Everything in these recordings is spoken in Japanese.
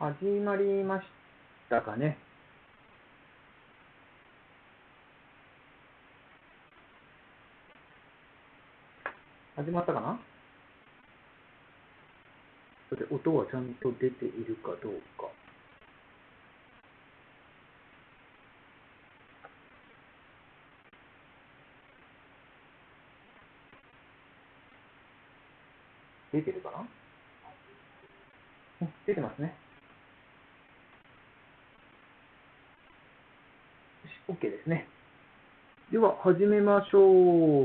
始まりましたかね。始まったかな。それで音はちゃんと出ているかどうか。出てるかな。出てますね。よし、OK ですね。では、始めましょう。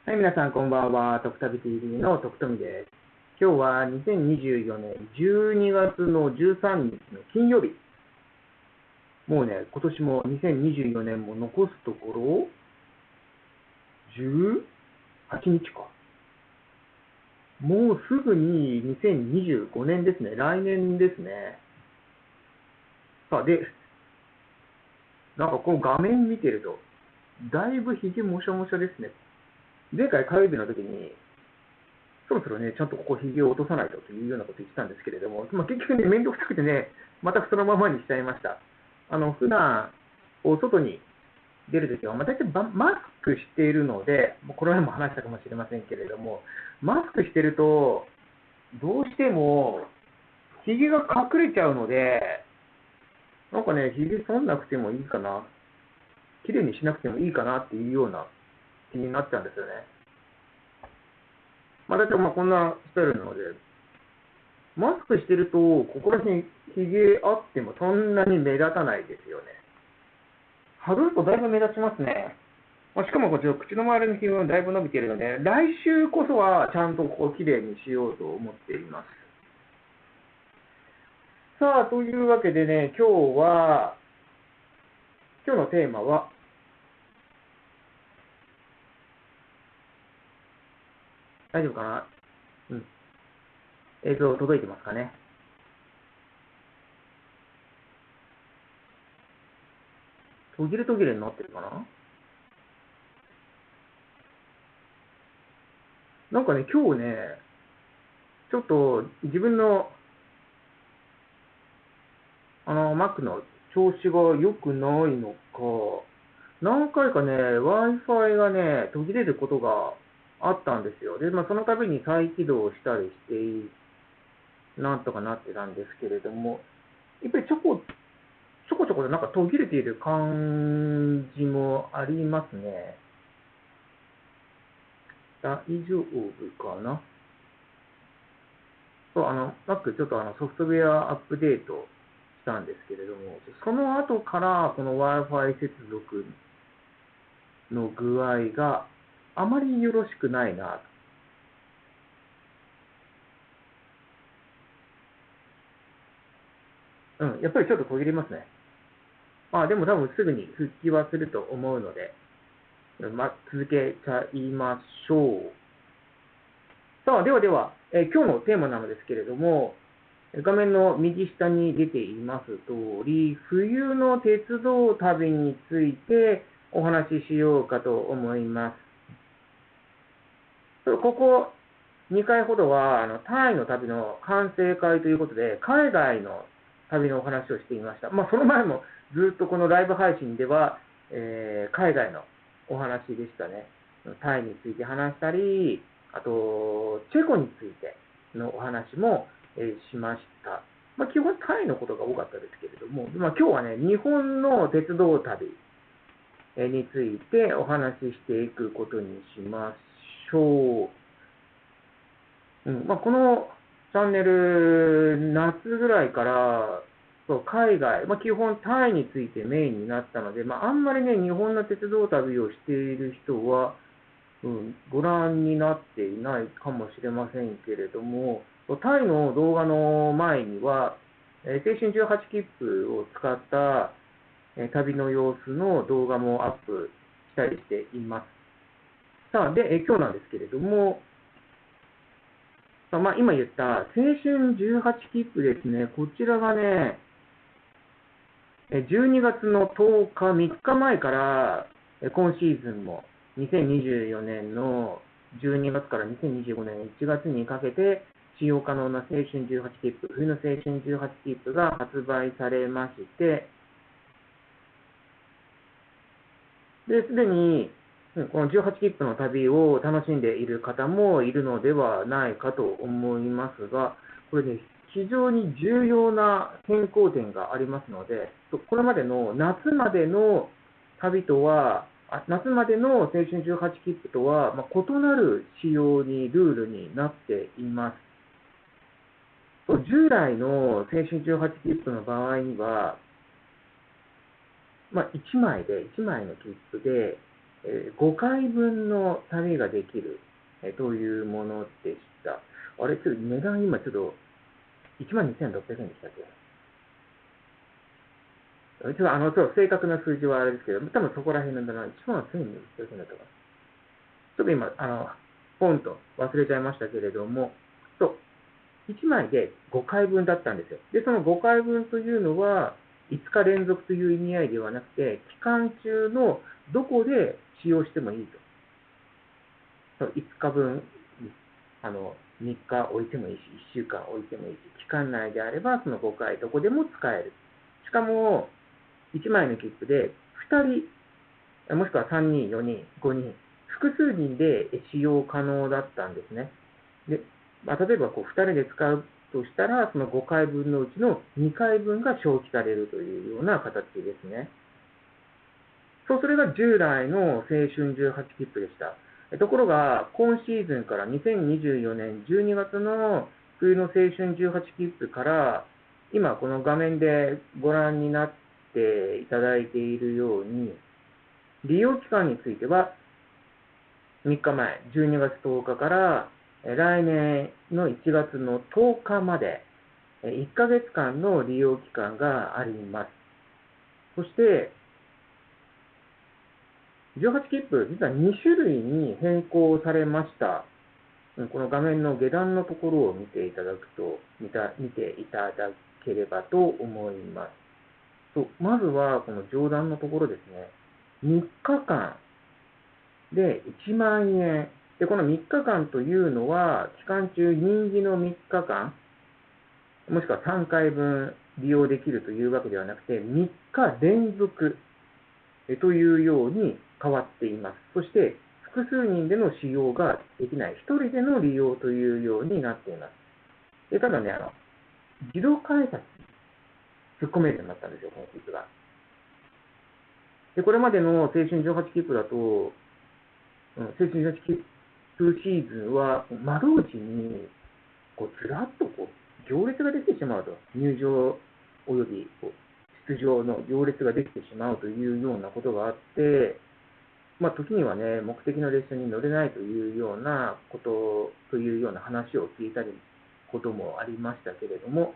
はい、皆さん、こんばんは。トクタビ TV の徳富です。今日は2024年12月の13日の金曜日。もうね、今年も2024年も残すところ、18日か。もうすぐに2025年ですね。来年ですね。さあ、で、なんかこの画面見てると、だいぶひげもしゃもしゃですね。前回火曜日の時に、そろそろね、ちゃんとここひげを落とさないとというようなこと言ってたんですけれども、結局ね、めんどくさくてね、またそのままにしちゃいました。普段、お外に出るときは、大体マスクしているので、この前も話したかもしれませんけれども、マスクしてると、どうしても、ひげが隠れちゃうので、なんかね、ひげ剃んなくてもいいかな、綺麗にしなくてもいいかなっていうような気になっちゃうんですよね。大体こんなスタイルなので、マスクしてると、ここら辺ひげあってもそんなに目立たないですよね。外すとだいぶ目立ちますね。しかもこっちの口の周りのひげがだいぶ伸びているので、来週こそはちゃんとこう綺麗にしようと思っています。さあ、というわけでね、今日のテーマは、大丈夫かな。映像届いてますかね。途切れ途切れになってるかな。なんかね、今日ね、ちょっと自分のMac の調子が良くないのか、何回かね、Wi-Fi がね、途切れることがあったんですよ。で、その度に再起動したりして、なんとかなってたんですけれども、やっぱりちょこちょこでなんか途切れている感じもありますね。大丈夫かな。そう、Mac ちょっとソフトウェアアップデートしたんですけれども、その後からこの Wi-Fi 接続の具合があまりよろしくないな。やっぱりちょっと途切れますね。でも多分すぐに復帰はすると思うので、続けちゃいましょう。さあ、では、今日のテーマなのですけれども、画面の右下に出ています通り、冬の鉄道旅についてお話ししようかと思います。ここ2回ほどは、タイの旅の完成会ということで、海外の旅のお話をしていました。その前もずっとこのライブ配信では、海外のお話でしたね。タイについて話したり、あと、チェコについてのお話も、しました。基本タイのことが多かったですけれども、今日はね、日本の鉄道旅についてお話ししていくことにしましょう。このチャンネル、夏ぐらいからそう海外、基本タイについてメインになったので、あんまりね、日本の鉄道旅をしている人は、ご覧になっていないかもしれませんけれども、タイの動画の前には、青春18切符を使った旅の様子の動画もアップしたりしています。さあ、で、今日なんですけれども、今言った青春18切符ですね、こちらがね、12月の10日、3日前から今シーズンも2024年の12月から2025年1月にかけて、使用可能な青春18切符、冬の青春18切符が発売されまして、で、すでに、この18切符の旅を楽しんでいる方もいるのではないかと思いますが、これね、非常に重要な変更点がありますので、これまでの夏までの旅とは、夏までの青春18切符とは、異なる仕様に、ルールになっています。従来の青春18切符の場合には、1枚の切符で、5回分の旅ができる、というものでした。あれ、ちょっと値段今ちょっと、12,600円でしたっけ？ちょっと正確な数字はあれですけど、多分そこら辺なんだな、11,600円だったかな。ちょっと今、ポンと忘れちゃいましたけれども、1枚で5回分だったんですよ。で、その5回分というのは、5日連続という意味合いではなくて、期間中のどこで使用してもいいと。5日分、3日置いてもいいし、1週間置いてもいいし、期間内であれば、その5回どこでも使える。しかも、1枚の切符で2人、もしくは3人、4人、5人、複数人で使用可能だったんですね。で、例えば2人で使うとしたら、その5回分のうちの2回分が消費されるというような形ですね。それが従来の青春18切符でした。ところが、今シーズンから2024年12月の冬の青春18切符から、今この画面でご覧になっていただいているように、利用期間については、3日前、12月10日から来年の1月の10日まで、1ヶ月間の利用期間があります。そして、18切符、実は2種類に変更されました。この画面の下段のところを見ていただければと思います。まずは、この上段のところですね。3日間で1万円。で、この3日間というのは、期間中任意の3日間、もしくは3回分利用できるというわけではなくて、3日連続というように変わっています。そして、複数人での使用ができない、1人での利用というようになっています。で、ただね、自動改札に突っ込めるようになったんですよ、この切符が。で、これまでの青春18切符だと、青春18切符シーズンは窓口にずらっと行列ができてしまうと。入場及び出場の行列ができてしまうというようなことがあって、時にはね、目的の列車に乗れないというようなことというような話を聞いたりこともありましたけれども、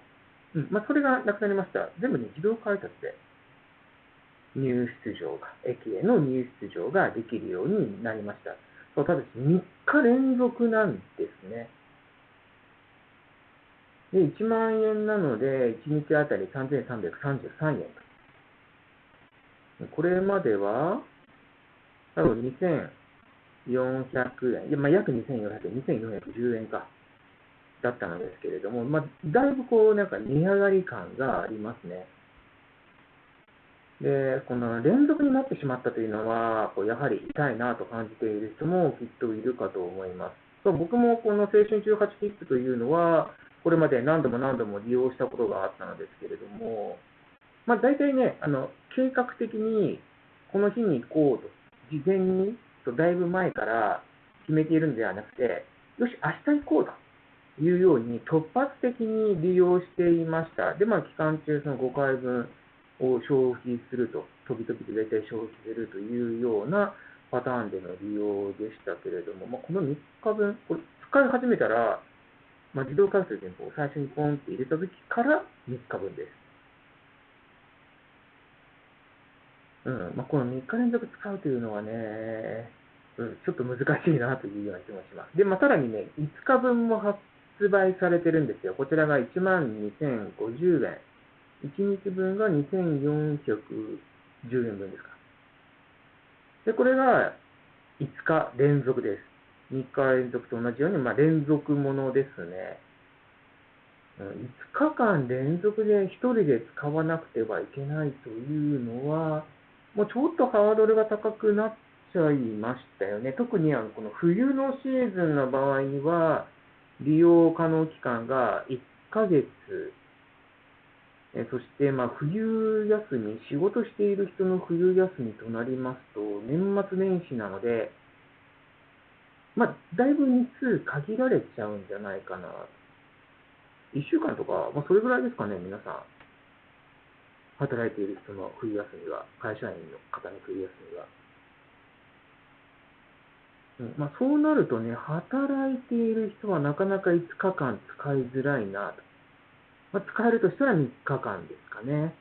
それがなくなりました。全部ね、自動改札で駅への入出場ができるようになりました。ただし3日連続なんですね。で、1万円なので、1日あたり3333円と。これまでは、多分2400円、約2400円、2410円か、だったのですけれども、だいぶ値上がり感がありますね。で、この連続になってしまったというのは、やはり痛いなと感じている人もきっといるかと思います。僕もこの青春18切符というのは、これまで何度も何度も利用したことがあったのですけれども、大体ね、計画的にこの日に行こうと、事前に、だいぶ前から決めているのではなくて、よし、明日行こうというように突発的に利用していました。で、期間中その5回分を消費すると、飛び飛びで大体消費するというようなパターンでの利用でしたけれども、この3日分、これ使い始めたら、自動改札に最初にポンって入れた時から3日分です。この3日連続使うというのはね、ちょっと難しいなというような気もします。で、さらにね、5日分も発売されてるんですよ。こちらが12,050円。1日分が2,410円分ですか。で、これが5日連続です。2日連続と同じように、連続ものですね。5日間連続で1人で使わなくてはいけないというのは、もうちょっとハードルが高くなっちゃいましたよね。特にこの冬のシーズンの場合には、利用可能期間が1ヶ月、そして冬休み、仕事している人の冬休みとなりますと、年末年始なので、だいぶ日数限られちゃうんじゃないかな。1週間とか、それぐらいですかね、皆さん。働いている人の冬休みは、会社員の方の冬休みは。そうなるとね、働いている人はなかなか5日間使いづらいなと。使えるとしたら3日間ですかね。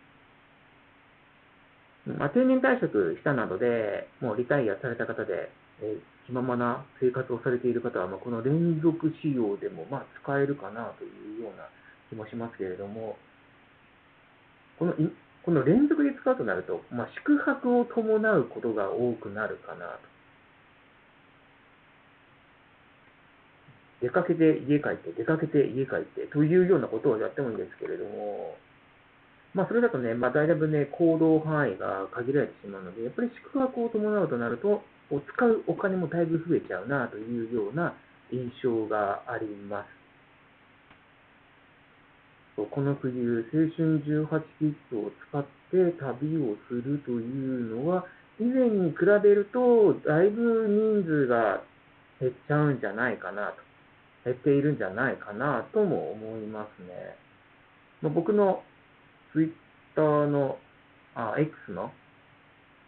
定年退職したなどで、もうリタイアされた方で、気ままな生活をされている方は、この連続使用でも使えるかなというような気もしますけれども、この連続で使うとなると、宿泊を伴うことが多くなるかなと。出かけて家帰って、出かけて家帰ってというようなことをやってもいいんですけれども、それだとね、だいぶね、行動範囲が限られてしまうので、やっぱり宿泊を伴うとなると、使うお金もだいぶ増えちゃうなというような印象があります。この冬、青春18切符を使って旅をするというのは、以前に比べると、だいぶ人数が減っちゃうんじゃないかなと、減っているんじゃないかなとも思いますね。僕のツイッターの、X の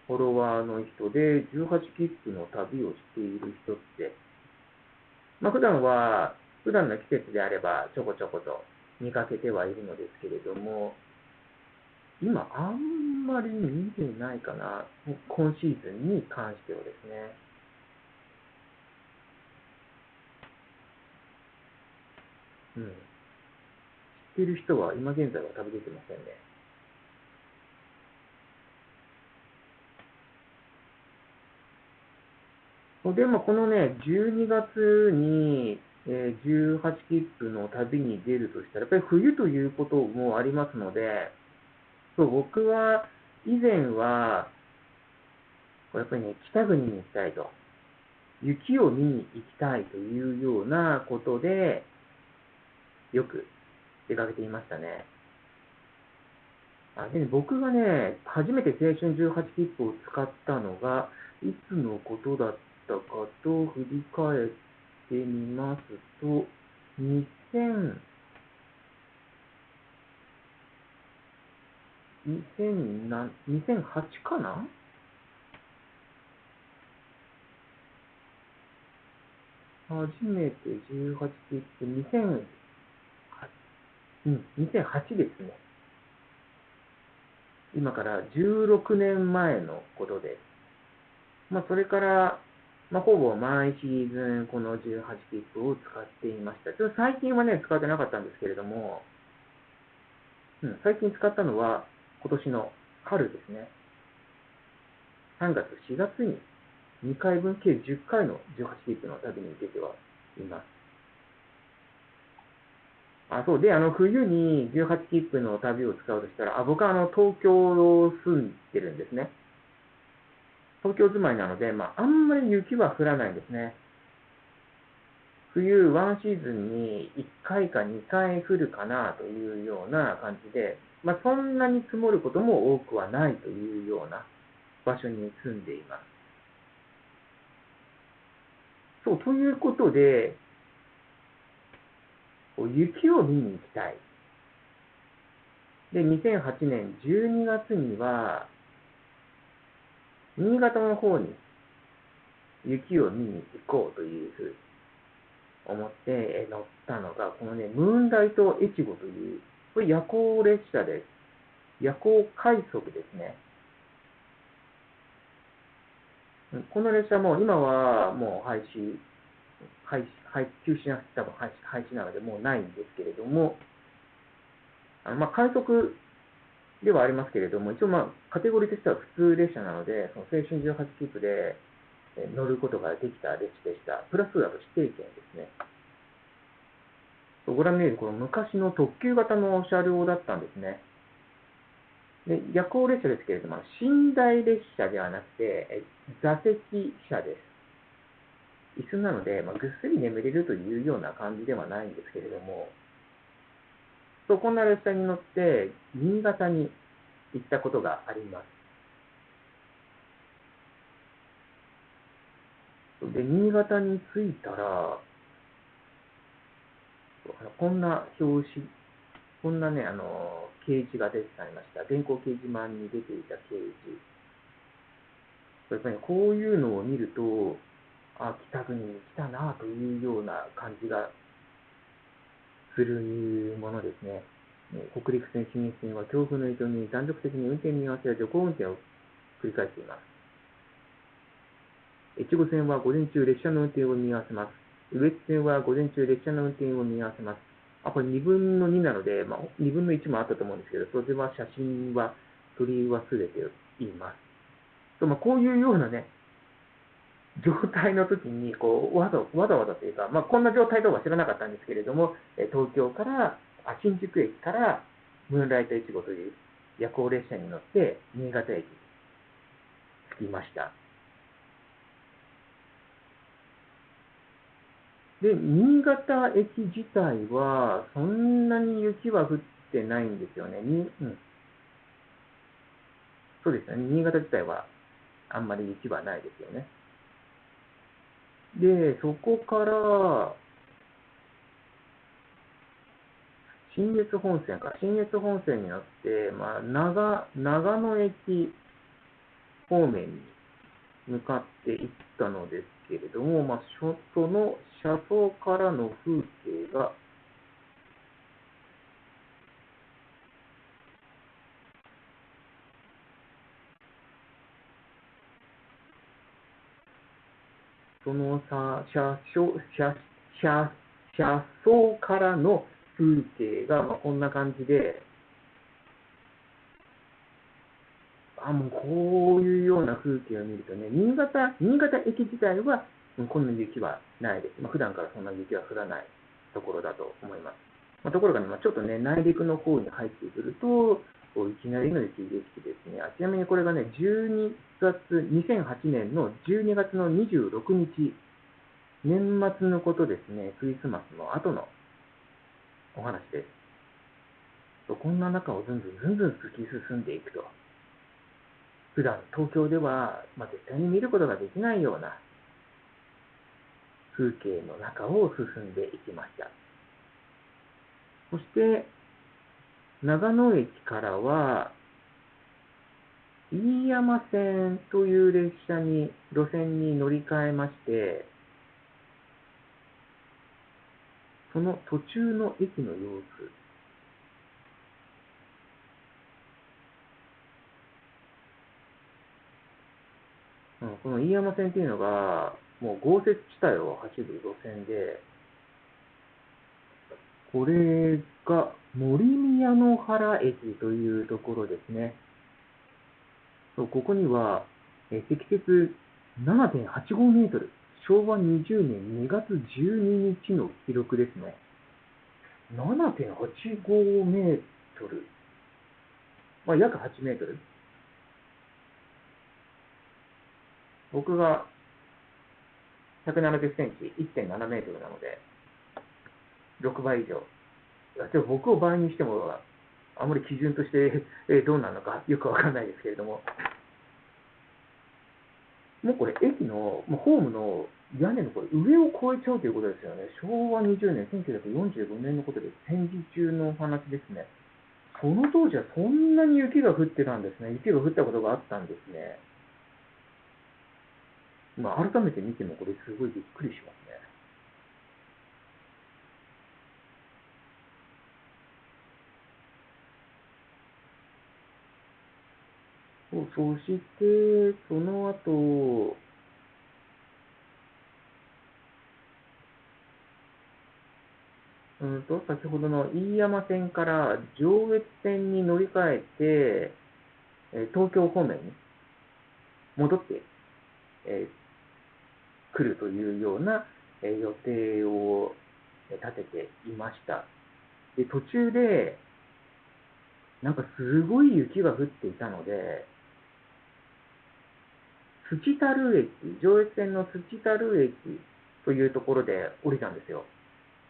フォロワーの人で18切符の旅をしている人って、普段の季節であればちょこちょこと見かけてはいるのですけれども、今あんまり見てないかな、今シーズンに関してはですね。知っている人は今現在は旅出てませんね。で、このね、12月に、18切符の旅に出るとしたら、やっぱり冬ということもありますので、僕は、以前は、やっぱりね、北国に行きたいと。雪を見に行きたいというようなことで、よく出かけていましたね。で僕がね、初めて青春18切符を使ったのが、いつのことだったかと振り返ってみますと、2000、2008かな。初めて18切符、2008ですね。今から16年前のことです。それから、ほぼ毎シーズンこの18切符を使っていました。ちょっと最近はね、使ってなかったんですけれども、最近使ったのは今年の春ですね。3月、4月に2回分計10回の18切符の旅に出てはいます。そうで、冬に18切符の旅を使うとしたら、僕は東京を住んでるんですね。東京住まいなので、あんまり雪は降らないんですね。冬、ワンシーズンに1回か2回降るかなというような感じで、そんなに積もることも多くはないというような場所に住んでいます。ということで、雪を見に行きたい。で、2008年12月には、新潟の方に雪を見に行こうというふうに思って乗ったのが、このね、ムーンライト越後という、これ夜行列車です。夜行快速ですね。この列車も今はもう休止な、多分廃止なのでもうないんですけれども、快速ではありますけれども、一応カテゴリーとしては普通列車なので、その青春18切符で、乗ることができた列車でした。プラス、あと指定券ですね。ご覧のように、この昔の特急型の車両だったんですね。で、夜行列車ですけれども、寝台列車ではなくて、座席車です。椅子なので、ぐっすり眠れるというような感じではないんですけれども、こんな列車に乗って、新潟に行ったことがあります。で、新潟に着いたら、こんな表紙、こんなね、掲示が出てありました。電光掲示板に出ていた掲示。やっぱりこういうのを見ると、北国に来たなというような感じがするものですね。北陸線、信越線は強風の影響に断続的に運転見合わせや徐行運転を繰り返しています。越後線は午前中列車の運転を見合わせます。羽越線は午前中列車の運転を見合わせます。これ2分の2なので、2分の1もあったと思うんですけど、それは写真は取り忘れています。こういうようなね、状態の時にわざわざというか、こんな状態とは知らなかったんですけれども、東京から、新宿駅からムーンライト越後という夜行列車に乗って新潟駅に着きました。で、新潟駅自体はそんなに雪は降ってないんですよね。そうですよね。新潟自体はあんまり雪はないですよね。で、そこから信越本線に乗って、長野駅方面に向かっていったのですけれども、その車窓からの風景が、その車窓からの風景が、こんな感じで、もうこういうような風景を見るとね、新潟駅自体は、こんな雪はないです。普段からそんな雪は降らないところだと思います。ところがね、ちょっとね、内陸の方に入ってくると、いきなりの雪景色ですね。ちなみにこれがね、2008年の12月の26日、年末のことですね、クリスマスの後のお話です。こんな中をずんずん突き進んでいくと。普段東京では、絶対に見ることができないような風景の中を進んでいきました。そして、長野駅からは、飯山線という路線に乗り換えまして、その途中の駅の様子、この飯山線というのが、もう豪雪地帯を走る路線で、これが森宮野原駅というところですね。ここには、積雪7.85メートル、昭和20年2月12日の記録ですね。7.85メートル、約8メートル。僕が170センチ、1.7メートルなので、6倍以上。でも僕を倍にしても、あまり基準としてどうなのかよくわかんないですけれども、もうこれ駅のホームの屋根の上を越えちゃうということですよね。昭和20年、1945年のことで戦時中のお話ですね。その当時はそんなに雪が降ってたんですね。雪が降ったことがあったんですね。改めて見てもこれすごいびっくりしますね。そして、その後、先ほどの飯山線から上越線に乗り換えて、東京方面に戻って、来るというような予定を立てていました。で、途中で、なんかすごい雪が降っていたので、土樽駅、上越線の土樽駅というところで降りたんですよ。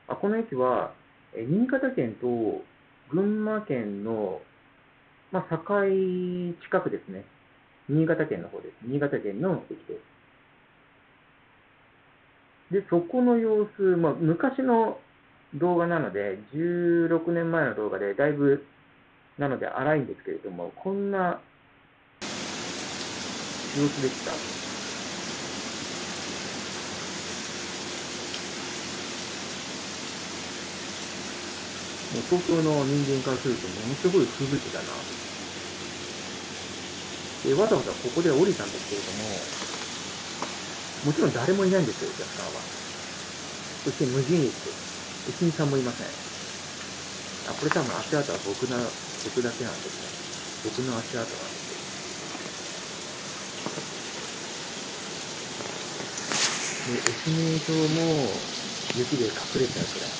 この駅は、新潟県と群馬県の、境近くですね。新潟県の方です。新潟県の駅です。で、そこの様子、昔の動画なので、16年前の動画で、だいぶ、なので荒いんですけれども、こんな様子でした。もう東京の人間からすると、ものすごい吹雪だなと。で、わざわざここで降りたんですけれども、もちろん誰もいないんですよ、お客さんは。そして無人駅です。駅員さんもいません。これ多分足跡は僕だけなんですね。僕の足跡なんですよ。で、駅名標も雪で隠れちゃうくらい。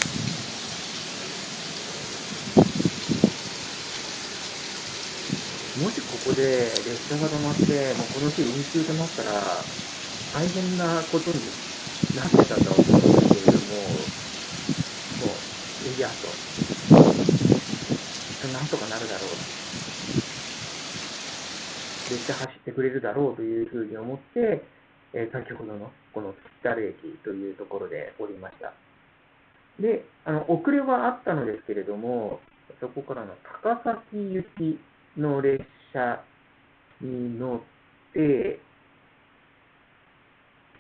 もしここで列車が止まって、もうこの日運休となったら、大変なことになってたとは思うんですけれども、もう、いやと、きっとなんとかなるだろうと、列車走ってくれるだろうというふうに思って、先ほどのこの月樽駅というところで降りました。で、遅れはあったのですけれども、そこからの高崎行きの列車に乗って、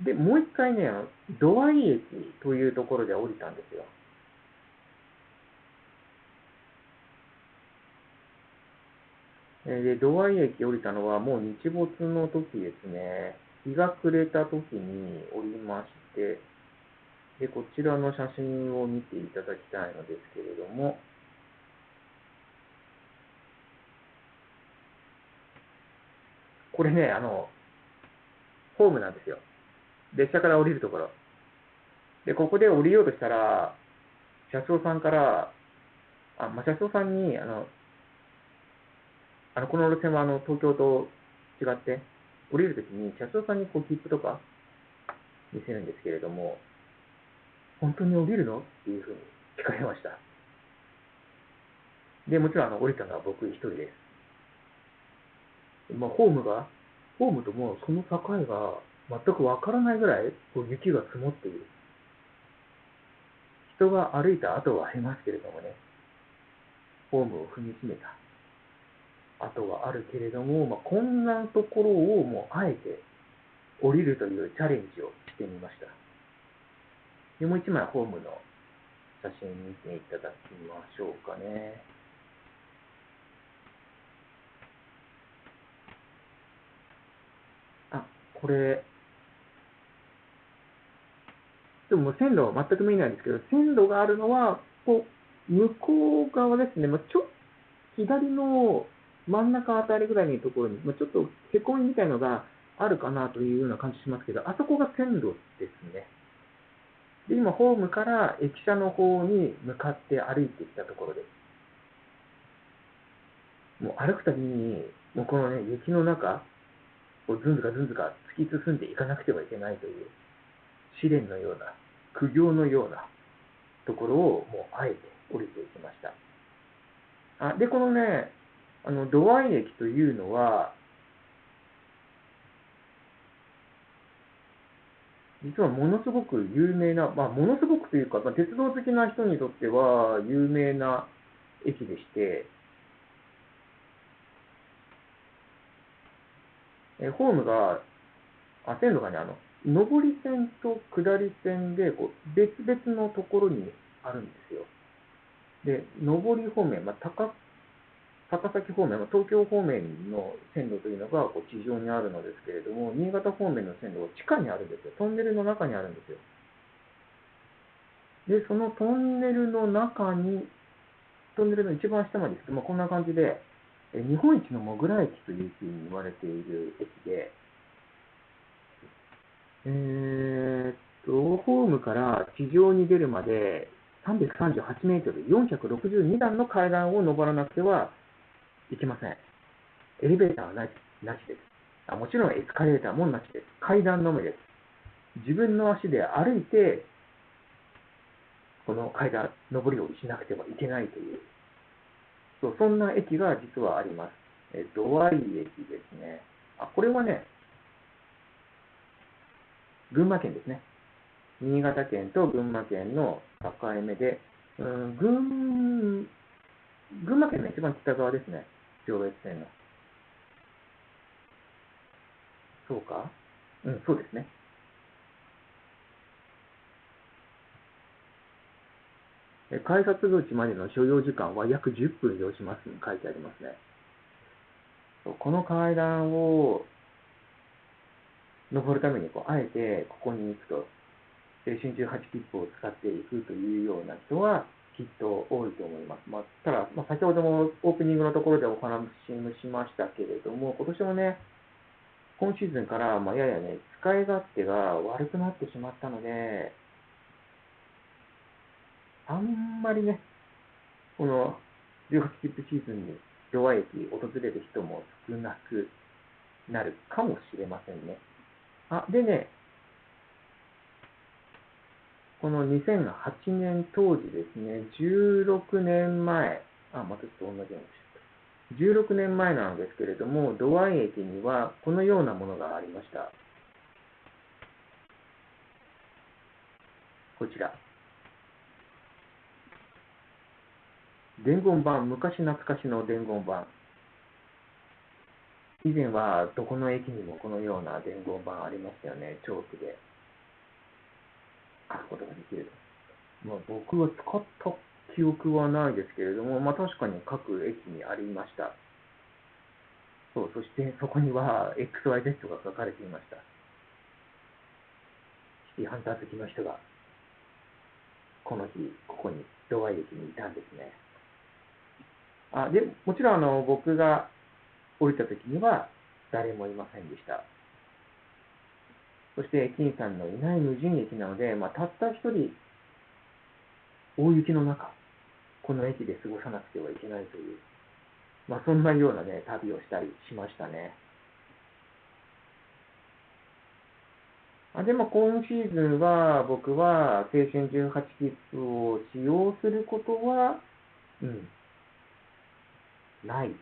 で、もう一回ね、土合駅というところで降りたんですよ。で、土合駅降りたのはもう日没の時ですね。日が暮れた時に降りまして、で、こちらの写真を見ていただきたいのですけれども、これね、ホームなんですよ。列車から降りるところ。で、ここで降りようとしたら、車掌さんから、車掌さんに、この路線は東京と違って、降りるときに車掌さんにこう切符とか見せるんですけれども、本当に降りるのっていうふうに聞かれました。で、もちろん降りたのは僕一人です。ホームともその境が全くわからないぐらいこう雪が積もっている。人が歩いた跡はありますけれどもね、ホームを踏みしめた跡はあるけれども、こんなところをもうあえて降りるというチャレンジをしてみました。で、もう一枚ホームの写真見ていただきましょうかね。これ、でも線路は全く見えないんですけど、線路があるのは、こう、向こう側ですね。ちょっと左の真ん中あたりぐらいのところに、ちょっとへこみみたいのがあるかなというような感じしますけど、あそこが線路ですね。で、今、ホームから駅舎の方に向かって歩いてきたところです。もう歩くたびに、もうこのね、雪の中、こうずんずかずんずか突き進んでいかなくてはいけないという、試練のような、苦行のようなところをもうあえて降りていきました。で、このね、土合駅というのは、実はものすごく有名な、ものすごくというか、鉄道好きな人にとっては有名な駅でして、ホームが、線路がね、上り線と下り線でこう別々のところにあるんですよ。で、上り方面、高崎方面、東京方面の線路というのがこう地上にあるのですけれども、新潟方面の線路は地下にあるんですよ。トンネルの中にあるんですよ。で、そのトンネルの中に、トンネルの一番下まで行くと、こんな感じで、日本一のモグラ駅というふうに言われている駅で、ホームから地上に出るまで338メートル、462段の階段を登らなくてはいけません。エレベーターはなしです。もちろんエスカレーターもなしです。階段のみです。自分の足で歩いて、この階段、上り下りしなくてはいけないという、そんな駅が実はあります。土合駅ですね。これはね、群馬県ですね。新潟県と群馬県の境目で、群馬県の一番北側ですね。上越線の。そうかそうですね。改札口までの所要時間は約10分要しますに書いてありますね。この階段を登るためにあえてここに行くと、青春18切符を使っていくというような人はきっと多いと思います。ただ、先ほどもオープニングのところでお話ししましたけれども、今年もね、今シーズンから、ややね、使い勝手が悪くなってしまったので、あんまりね、この18切符シーズンに土合駅訪れる人も少なくなるかもしれませんね。でね、この2008年当時ですね、16年前、またちょっと同じようにし16年前なんですけれども、土合駅にはこのようなものがありました。こちら。伝言板、昔懐かしの伝言板。以前はどこの駅にもこのような伝言板ありましたよね、チョークで書くことができる。僕は使った記憶はないですけれども、確かに各駅にありました。そしてそこには XYZ が書かれていました。シティハンター好きの人が、この日、ここに、土合駅にいたんですね。で、もちろん僕が降りた時には誰もいませんでした。そして駅員さんのいない無人駅なので、たった一人、大雪の中、この駅で過ごさなくてはいけないという、そんなようなね、旅をしたりしましたね。でも今シーズンは、僕は青春18切符を使用することは、ない。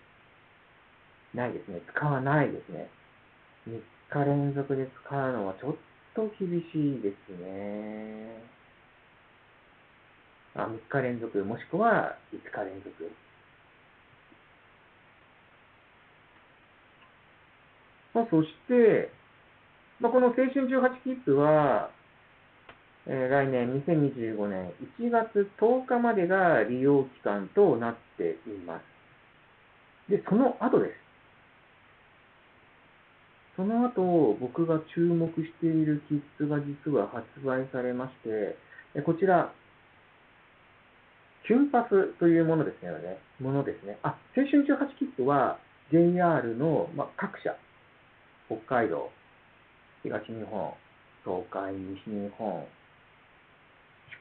ないですね。使わないですね。3日連続で使うのはちょっと厳しいですね。3日連続、もしくは5日連続。そして、この青春18切符は、来年2025年1月10日までが利用期間となっています。で、その後です。その後、僕が注目している切符が実は発売されまして、こちら、キュンパスというものですね。青春18切符は JR の、各社、北海道、東日本、東海、西日本、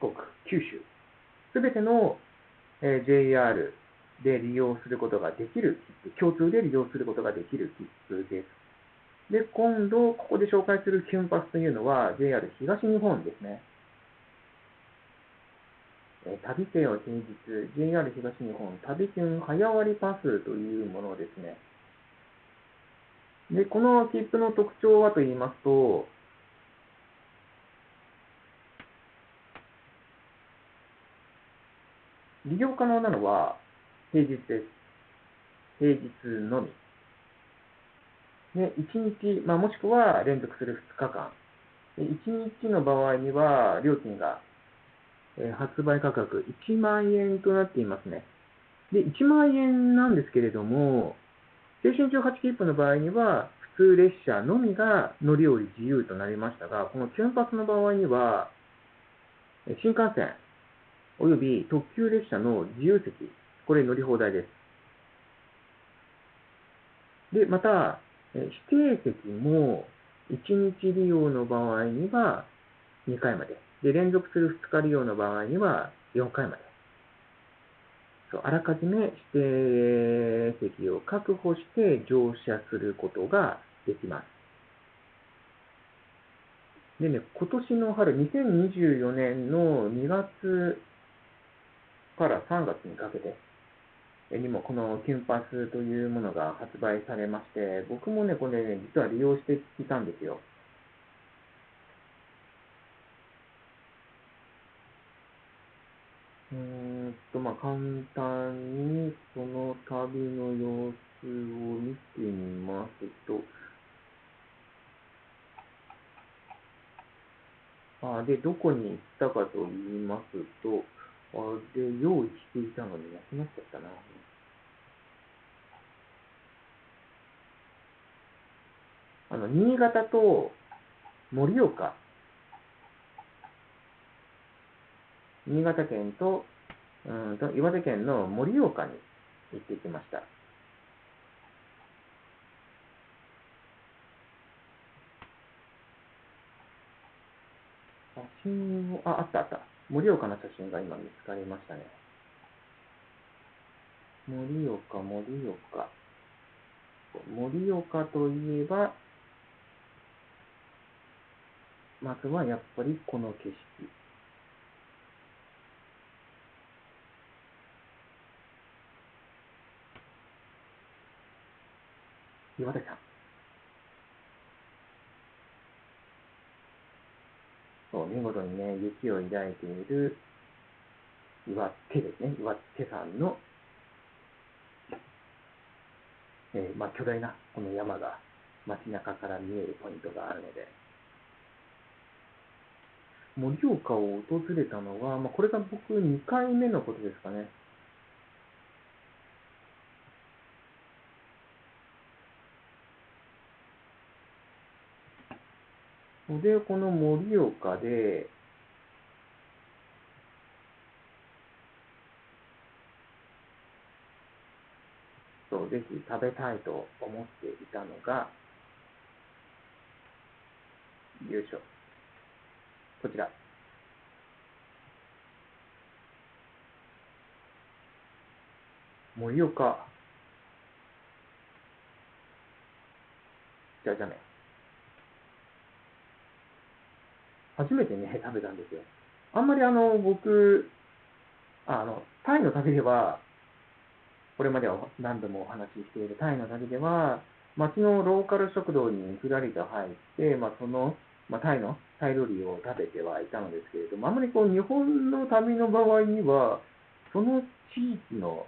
四国、九州、すべての JR で利用することができる切符、共通で利用することができる切符です。で、今度、ここで紹介するキュンパスというのは JR 東日本ですね。旅せよ平日、JR 東日本旅キュン早割パスというものですね。で、この切符の特徴はと言いますと、利用可能なのは平日です。平日のみ。で、1日、もしくは連続する2日間。で1日の場合には、料金が、発売価格1万円となっていますね。で、1万円なんですけれども、青春18切符の場合には、普通列車のみが乗り降り自由となりましたが、このキュンパスの場合には、新幹線および特急列車の自由席、これ乗り放題です。で、また、指定席も1日利用の場合には2回まで。で、連続する2日利用の場合には4回まで。あらかじめ指定席を確保して乗車することができます。でね、今年の春、2024年の2月から3月にかけてにもこのキュンパスというものが発売されまして、僕もね、これね、実は利用していたんですよ。簡単にその旅の様子を見てみますと、で、どこに行ったかと言いますと、用意していたのになくなっちゃったな。新潟と盛岡、新潟県と岩手県の盛岡に行ってきました。写真を、あったあった。盛岡の写真が今見つかりましたね。盛岡。盛岡といえば、まずはやっぱりこの景色。岩手山。見事にね、雪を抱いている岩手ですね。岩手山の、巨大なこの山が街中から見えるポイントがあるので、盛岡を訪れたのは、これが僕2回目のことですかね。で、この盛岡で、ぜひ食べたいと思っていたのが、よいしょ。こちら。盛岡。じゃね。初めてね、食べたんですよ。あんまり僕、タイの旅では、これまでは何度もお話ししているタイの旅では、街のローカル食堂にふらりと入って、タイ料理を食べてはいたのですけれども、あまり日本の旅の場合には、その地域の、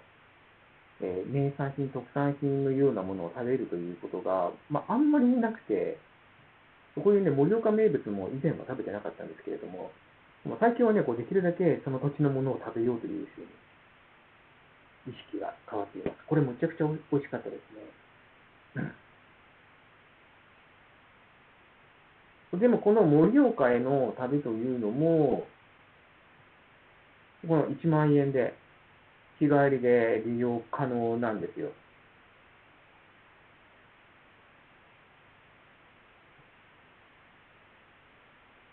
名産品、特産品のようなものを食べるということが、あんまりなくて、こういうね、盛岡名物も以前は食べてなかったんですけれども、最近はね、できるだけその土地のものを食べようというふうに意識が変わっています。これむちゃくちゃ美味しかったですね。でもこの盛岡への旅というのも、この1万円で日帰りで利用可能なんですよ。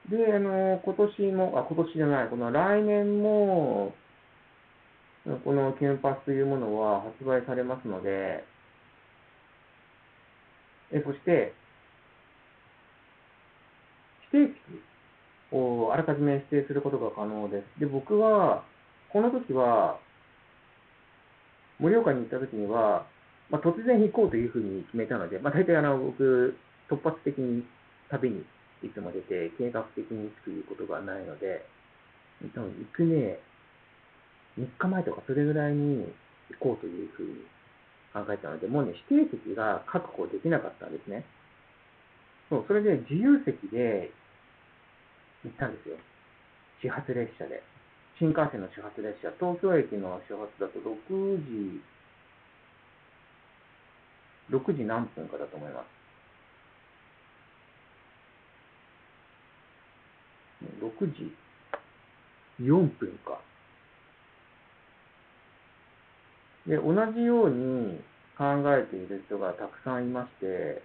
で、今年じゃない、この来年も、このキュンパスというものは発売されますので、そして、指定席をあらかじめ指定することが可能です。で、僕は、この時は、盛岡に行った時には、突然行こうというふうに決めたので、大体僕、突発的に旅にいつも出て、計画的に行くということがないので、多分行くね、3日前とかそれぐらいに行こうというふうに考えたので、もうね、指定席が確保できなかったんですね。それで自由席で行ったんですよ。始発列車で。新幹線の始発列車、東京駅の始発だと6時何分かだと思います。6時4分か。で、同じように考えている人がたくさんいまして、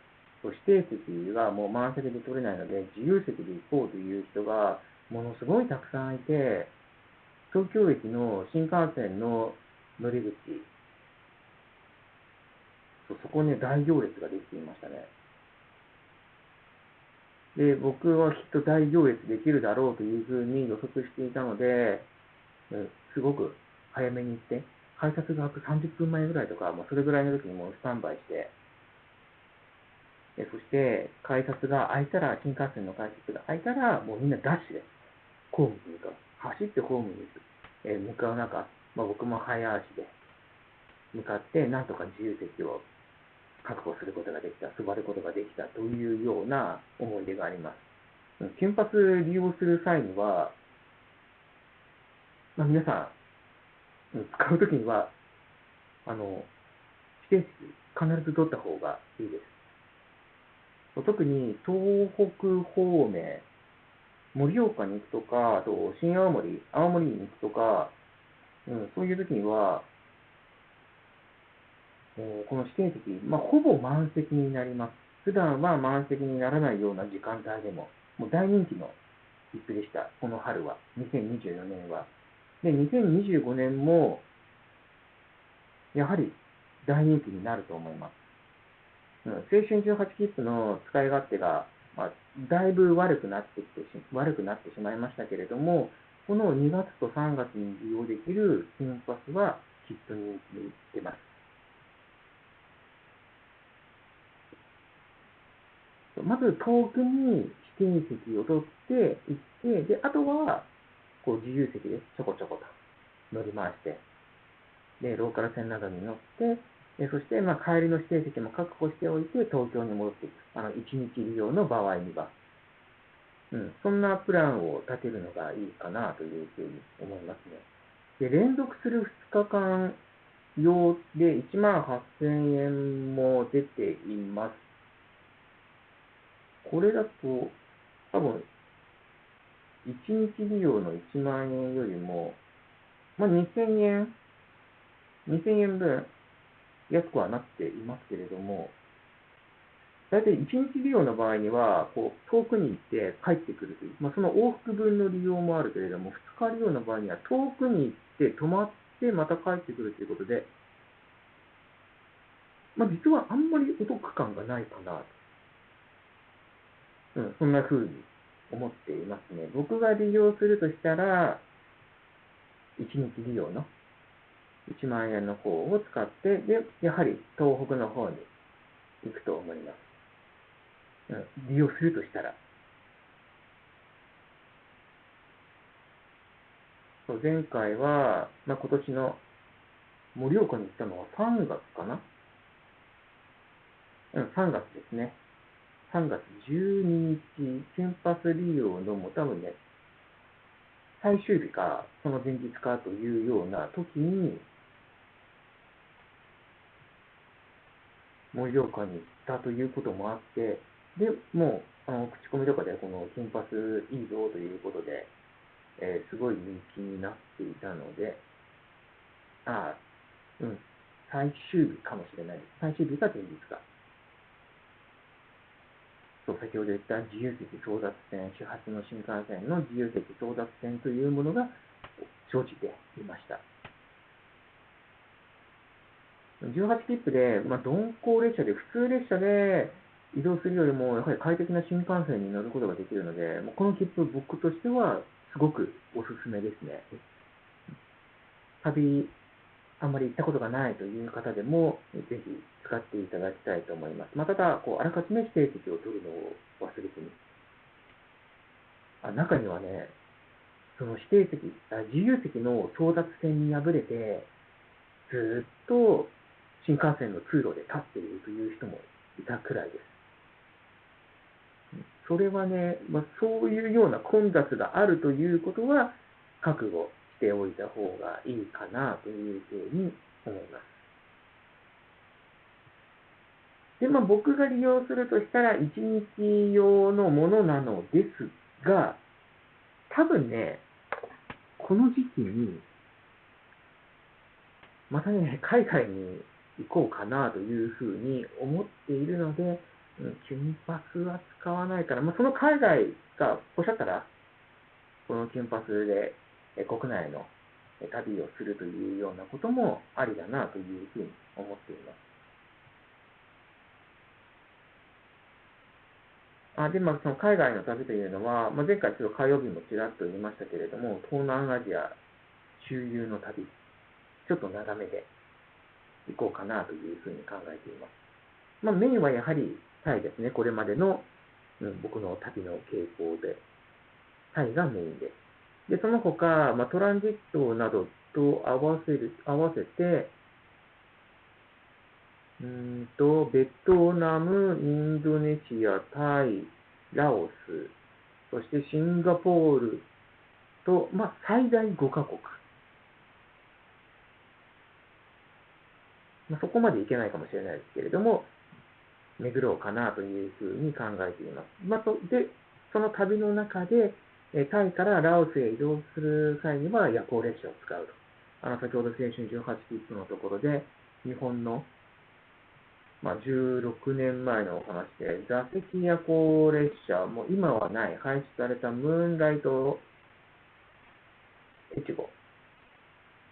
指定席がもう満席で取れないので、自由席で行こうという人がものすごいたくさんいて、東京駅の新幹線の乗り口、そこね、大行列ができていましたね。で、僕はきっと大行列できるだろうというふうに予測していたので、すごく早めに行って、改札が開く30分前ぐらいとか、もうそれぐらいの時にもうスタンバイして、そして改札が開いたら、新幹線の改札が開いたら、もうみんなダッシュで、ホームに向かう。走ってホームに向かう中、僕も早足で向かって、なんとか自由席を確保することができた、座ることができたというような思い出があります。金髪利用する際には、皆さん、使うときには、指定席必ず取った方がいいです。特に東北方面、盛岡に行くとか、あと新青森、青森に行くとか、そういうときには、この指定席、ほぼ満席になります。普段は満席にならないような時間帯でも、もう大人気の切符でした。この春は、2024年は。で、2025年も、やはり大人気になると思います。青春18切符の使い勝手が、だいぶ悪くなってしまいましたけれども、この2月と3月に利用できる金パスはきっと人気に出ます。まず遠くに指定席を取って行って、で、あとはこう自由席でちょこちょこと乗り回して、で、ローカル線などに乗って、そして帰りの指定席も確保しておいて東京に戻っていく。1日利用の場合には。そんなプランを立てるのがいいかなというふうに思いますね。で、連続する2日間用で18,000円も出ています。これだと、多分、1日利用の1万円よりも、2000円、2000円分安くはなっていますけれども、大体1日利用の場合には、遠くに行って帰ってくるという、その往復分の利用もあるけれども、2日利用の場合には遠くに行って泊まってまた帰ってくるということで、実はあんまりお得感がないかなと。そんな風に思っていますね。僕が利用するとしたら、1日利用の1万円の方を使って、で、やはり東北の方に行くと思います。利用するとしたら。前回は、今年の盛岡に行ったのは3月かな3月ですね。3月12日、金パス利用のも多分ね、最終日か、その前日かというような時に、盛岡に行ったということもあって、で、もう、口コミとかでこの金パスいいぞということで、すごい人気になっていたので、最終日かもしれないです。最終日か前日か。先ほど言った自由席争奪戦、始発の新幹線の自由席争奪戦というものが生じていました。18切符で、鈍行列車で、普通列車で移動するよりも、やはり快適な新幹線に乗ることができるので、この切符、僕としてはすごくおすすめですね。旅、あんまり行ったことがないという方でも、ぜひ使っていただきたいと思います。ただ、あらかじめ指定席を取るのを忘れずに。中にはね、その指定席、自由席の争奪戦に敗れて、ずっと新幹線の通路で立っているという人もいたくらいです。それはね、そういうような混雑があるということは、覚悟しておいた方がいいかなというふうに思います。で、僕が利用するとしたら、1日用のものなのですが、多分ね、この時期に、またね、海外に行こうかなというふうに思っているので、金パスは使わないから、その海外がおっしゃったら、この金パスで国内の旅をするというようなこともありだなというふうに思っています。で、その海外の旅というのは、前回ちょっと火曜日もちらっと言いましたけれども、東南アジア周遊の旅、ちょっと長めで行こうかなというふうに考えています。メインはやはりタイですね。これまでの、僕の旅の傾向で、タイがメインで。で、その他、トランジットなどと合わせて、ベトナム、インドネシア、タイ、ラオス、そしてシンガポールと、最大5カ国。そこまでいけないかもしれないですけれども、巡ろうかなというふうに考えています。で、その旅の中で、タイからラオスへ移動する際には夜行列車を使うと。先ほど青春18切符のところで、日本の、16年前のお話で、座席夜行列車も今はない、廃止されたムーンライト越後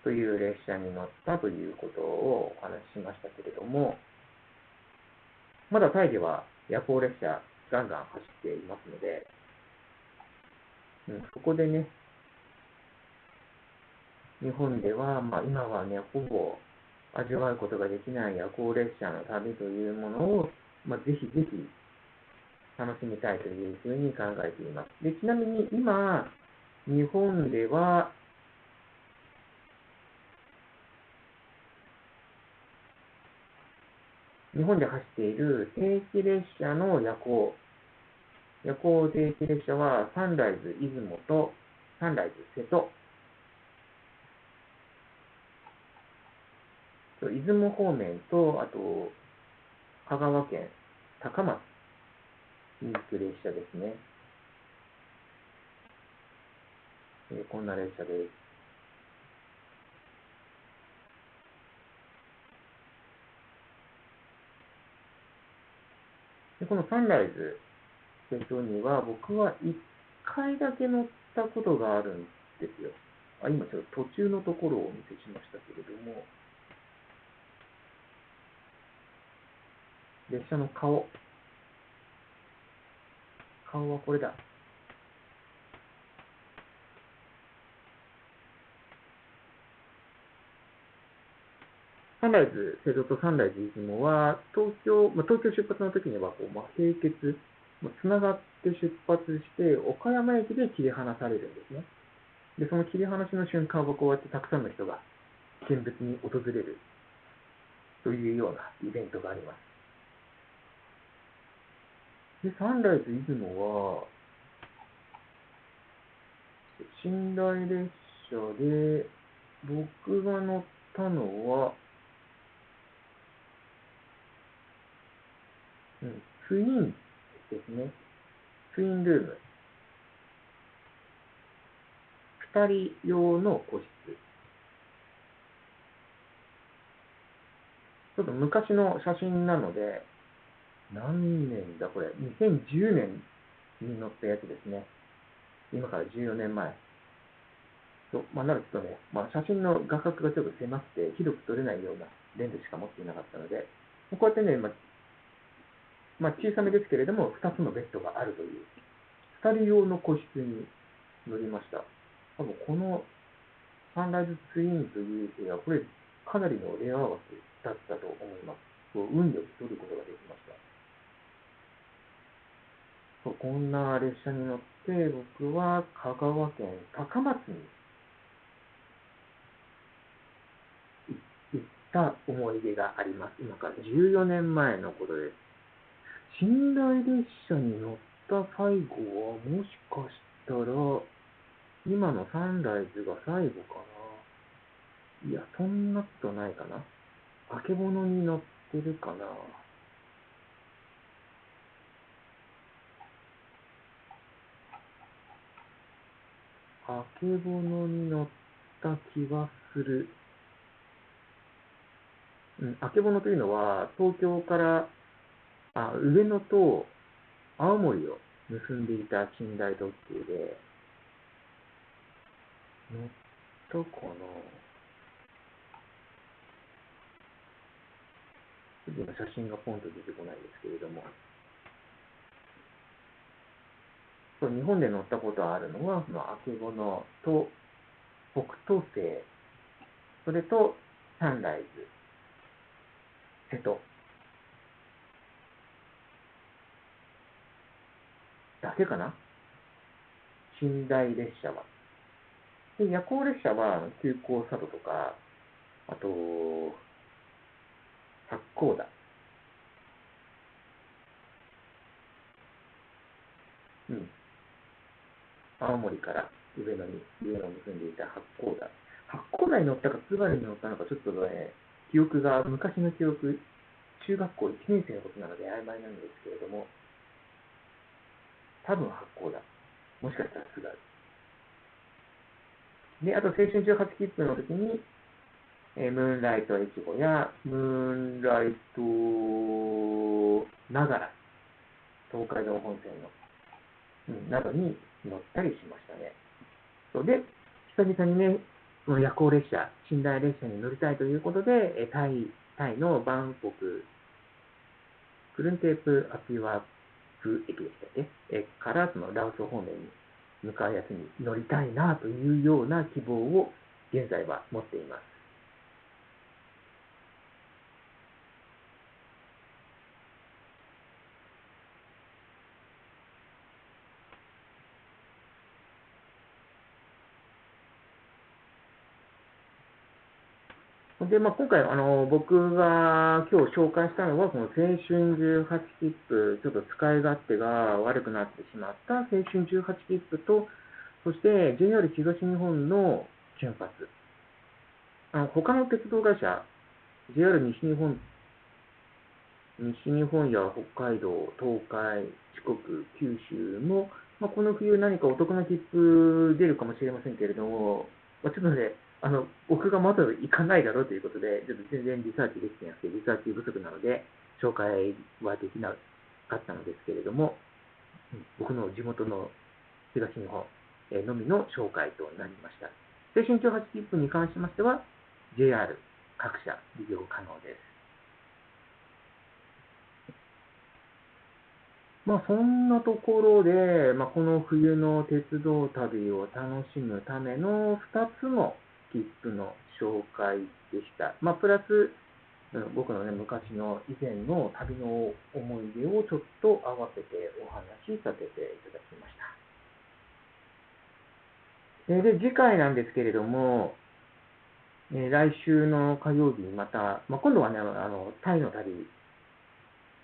という列車に乗ったということをお話ししましたけれども、まだタイでは夜行列車ガンガン走っていますので、そこでね、日本では、今はね、ほぼ味わうことができない夜行列車の旅というものを、ぜひぜひ楽しみたいというふうに考えています。で、ちなみに今、日本では、日本で走っている定期列車の夜行定期列車は、サンライズ出雲とサンライズ瀬戸、出雲方面と、あと、香川県高松に行く列車ですね。こんな列車です。でこのサンライズ瀬戸には、僕は1回だけ乗ったことがあるんですよ。今ちょっと途中のところをお見せしましたけれども、列車の顔はこれだ。サンライズ瀬戸とサンライズ出雲は、東京出発の時には並結、つながって出発して、岡山駅で切り離されるんですね。で、その切り離しの瞬間はこうやってたくさんの人が見物に訪れるというようなイベントがあります。で、サンライズ出雲は、寝台列車で、僕が乗ったのは、ツインですね。ツインルーム。2人用の個室。ちょっと昔の写真なので、何年だこれ。2010年に乗ったやつですね。今から14年前。なるとね、写真の画角がちょっと狭くて、広く撮れないようなレンズしか持っていなかったので、こうやってね、小さめですけれども、2つのベッドがあるという、2人用の個室に乗りました。多分このサンライズツインという部屋、これかなりのレアアワスだったと思います。運よく撮ることができました。こんな列車に乗って、僕は香川県高松に行った思い出があります。今から14年前のことです。寝台列車に乗った最後は、もしかしたら、今のサンライズが最後かな。いや、そんなことないかな。あけぼのに乗ってるかな。あけぼのに乗った気がする。あけぼのというのは、東京から上野と青森を結んでいた寝台特急で、乗ったかな。ちょっと今写真がポンと出てこないですけれども、日本で乗ったことあるのは、あけぼのと北東星、それとサンライズ、瀬戸だけかな、寝台列車は。で、夜行列車は急行佐渡とか、あと、八甲田、青森から上野を結んでいた八甲田。八甲田に乗ったか津軽に乗ったのか、ちょっとね、昔の記憶、中学校1年生のことなので曖昧なんですけれども、多分八甲田。もしかしたら津軽。で、あと青春18切符の時に、ムーンライト越後やムーンライトながら、東海道本線の、などに乗ったりしましたね。で、久々にね、夜行列車、寝台列車に乗りたいということで、タイのバンコク、クルンテープアピワプ駅でしたっけ、からそのラオス方面に向かうやつに乗りたいなというような希望を現在は持っています。で、今回、僕が今日紹介したのは、この青春18切符、ちょっと使い勝手が悪くなってしまった青春18切符と、そして JR 東日本の瞬発。他の鉄道会社、JR 西日本や北海道、東海、四国、九州も、この冬何かお得な切符出るかもしれませんけれども、ちょっとね、僕がまだ行かないだろうということで、ちょっと全然リサーチできてなくて、リサーチ不足なので、紹介はできなかったのですけれども、僕の地元の東日本のみの紹介となりました。青春18切符に関しましては、JR 各社利用可能です。そんなところで、この冬の鉄道旅を楽しむための2つの切符の紹介でした。プラス、僕のね、昔の以前の旅の思い出をちょっと合わせてお話しさせていただきました。で、次回なんですけれども、来週の火曜日にまた、今度はね、タイの旅、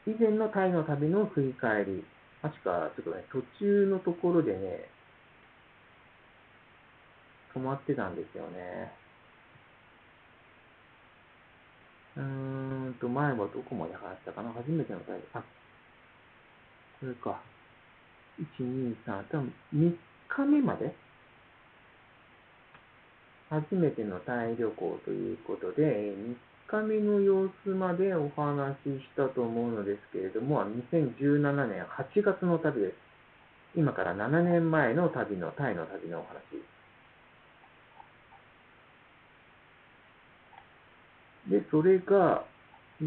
以前のタイの旅の振り返り、確か、ちょっとね、途中のところでね、止まってたんですよね。前はどこまで話したかな、初めてのタイ、これか。1、2、3、多分3日目まで初めてのタイ旅行ということで、3日目の様子までお話ししたと思うのですけれども、2017年8月の旅です。今から7年前のタイの旅のお話。で、それが、ど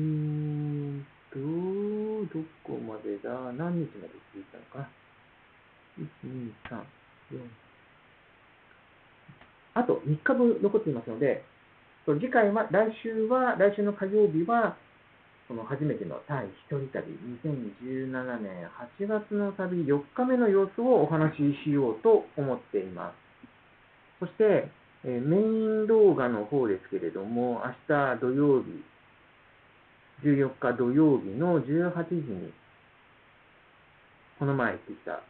こまでだ、何日まで続いたのかな。1、2、3、4。あと3日分残っていますので、次回は、来週の火曜日は、その初めてのタイ一人旅、2017年8月の旅4日目の様子をお話ししようと思っています。そして、メイン動画の方ですけれども、明日土曜日、14日土曜日の18時に、この前行ってきた、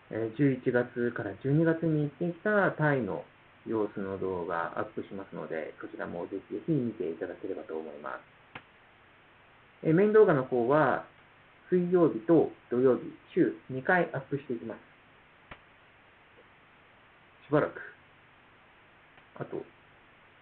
11月から12月に行ってきたタイの様子の動画アップしますので、そちらもぜひぜひ見ていただければと思います。メイン動画の方は、水曜日と土曜日、週2回アップしていきます。しばらく、あと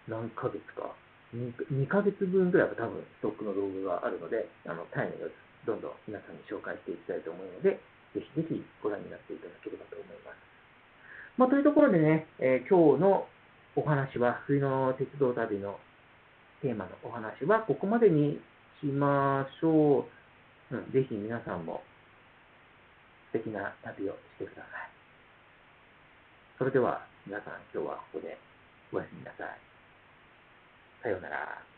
何ヶ月か、2ヶ月分ぐらいは多分ストックの動画があるので、タイの様子、どんどん皆さんに紹介していきたいと思うので、ぜひぜひご覧になっていただければと思います。というところでね、今日のお話は、冬の鉄道旅のテーマのお話はここまでにしましょう。ぜひ皆さんも素敵な旅をしてください。それでは皆さん、今日はここでおやすみなさい。さようなら。